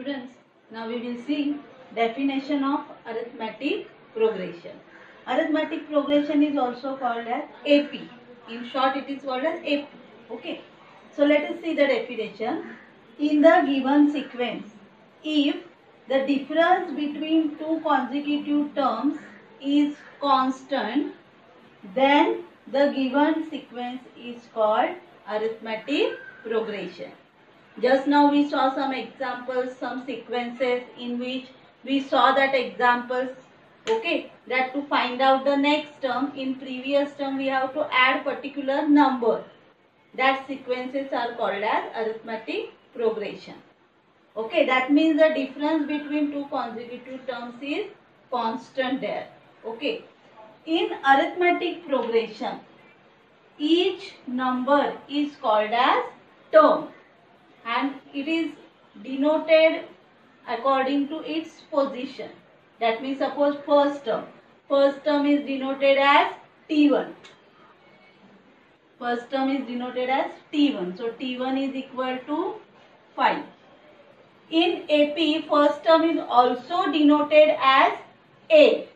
students, now we will see definition of arithmetic progression. Arithmetic progression is also called as AP. In short, it is called as AP. Okay. So let us see the definition. In the given sequence, if the difference between two consecutive terms is constant, then the given sequence is called arithmetic progression. Just now we saw some examples, some sequences in which we saw that examples, okay, that to find out the next term, in previous term we have to add particular number. That sequences are called as arithmetic progression. Okay, that means the difference between two consecutive terms is constant there. Okay, in arithmetic progression, each number is called as term and it is denoted according to its position. That means suppose first term is denoted as T1. First term is denoted as T1. So T1 is equal to 5. In AP, first term is also denoted as A.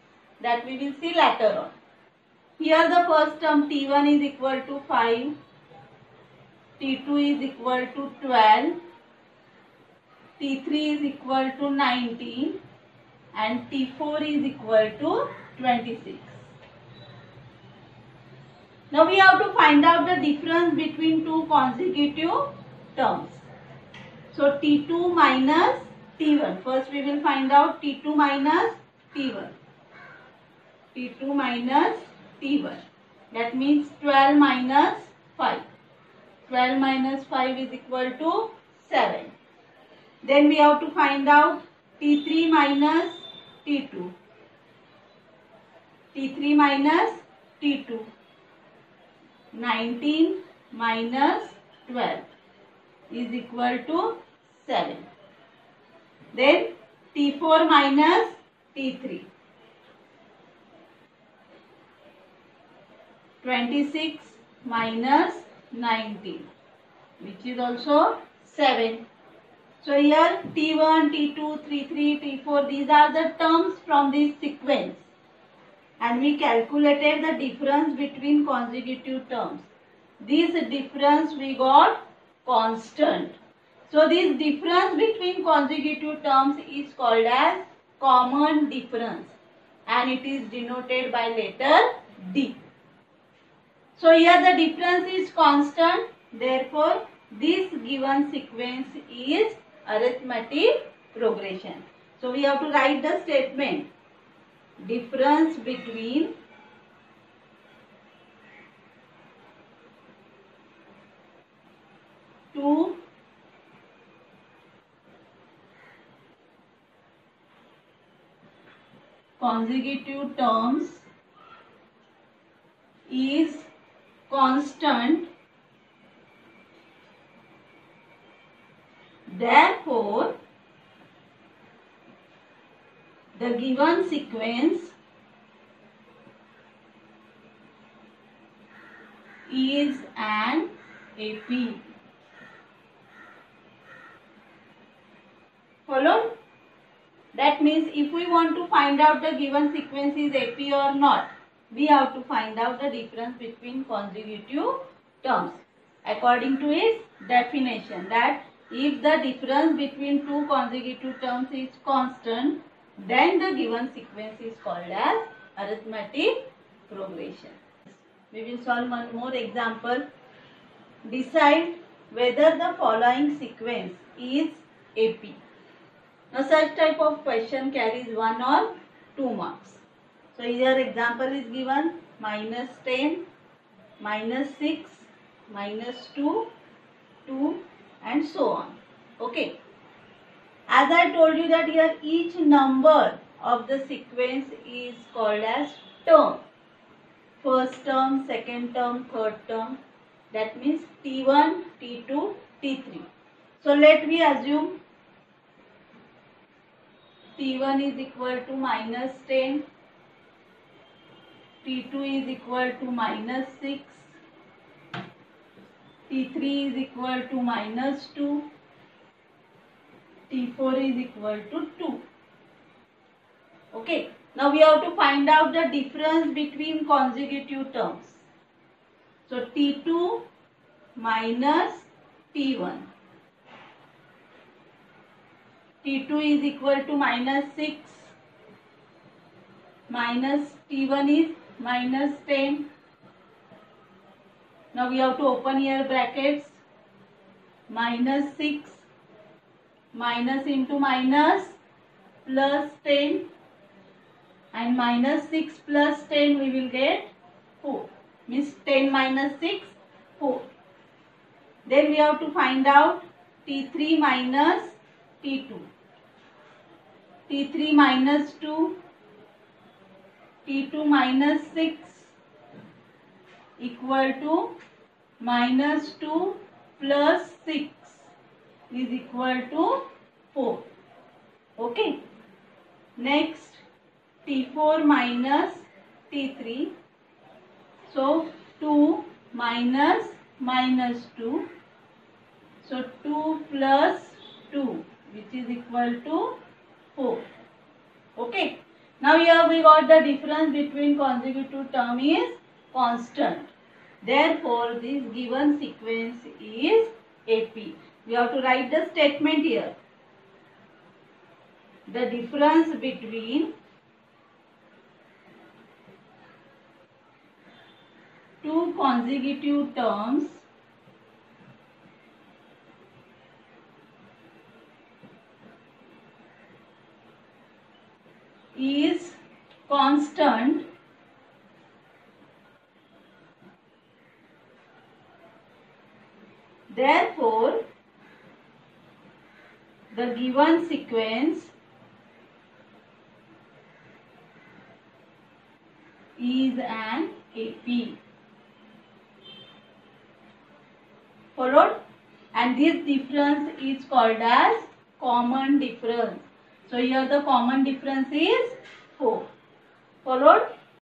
That we will see later on. Here the first term T1 is equal to 5. T2 is equal to 12, T3 is equal to 19 and T4 is equal to 26. Now we have to find out the difference between two consecutive terms. So T2 minus T1. First we will find out T2 minus T1. T2 minus T1. That means 12 minus 5. 12 minus 5 is equal to 7. Then we have to find out T3 minus T2. T3 minus T2. 19 minus 12 is equal to 7. Then T4 minus T3. 26 minus 19, which is also 7. So here T1, T2, T3, T4, these are the terms from this sequence. And we calculated the difference between consecutive terms. This difference we got constant. So this difference between consecutive terms is called as common difference. And it is denoted by letter D. So here the difference is constant, therefore this given sequence is arithmetic progression. So we have to write the statement. Difference between two consecutive terms is constant, therefore the given sequence is an AP. Follow? That means if we want to find out the given sequence is AP or not, we have to find out the difference between consecutive terms according to its definition, that if the difference between two consecutive terms is constant, then the given sequence is called as arithmetic progression. We will solve one more example. Decide whether the following sequence is AP. Now such type of question carries 1 or 2 marks. So here example is given minus 10, minus 6, minus 2, 2 and so on. Okay. As I told you that here each number of the sequence is called as term. First term, second term, third term. That means T1, T2, T3. So let me assume T1 is equal to minus 10. T2 is equal to minus 6, T3 is equal to minus 2, T4 is equal to 2. Okay. Now we have to find out the difference between consecutive terms. So T2 minus T1. T2 is equal to minus 6 minus T1 is minus 10. Now we have to open here brackets. Minus 6 minus into minus plus 10, and minus 6 plus 10 we will get 4. Means 10 minus 6, 4. Then we have to find out T3 minus T2. T3 minus 2, T2 minus 6 equal to minus 2 plus 6 is equal to 4. Okay. Next, T4 minus T3. So 2 minus minus 2. So 2 plus 2, which is equal to 4. Okay. Now here we got the difference between consecutive term is constant. Therefore, this given sequence is AP. We have to write the statement here. The difference between two consecutive terms is constant. Therefore, the given sequence is an AP. Followed? And this difference is called as common difference. So here the common difference is 4. Followed?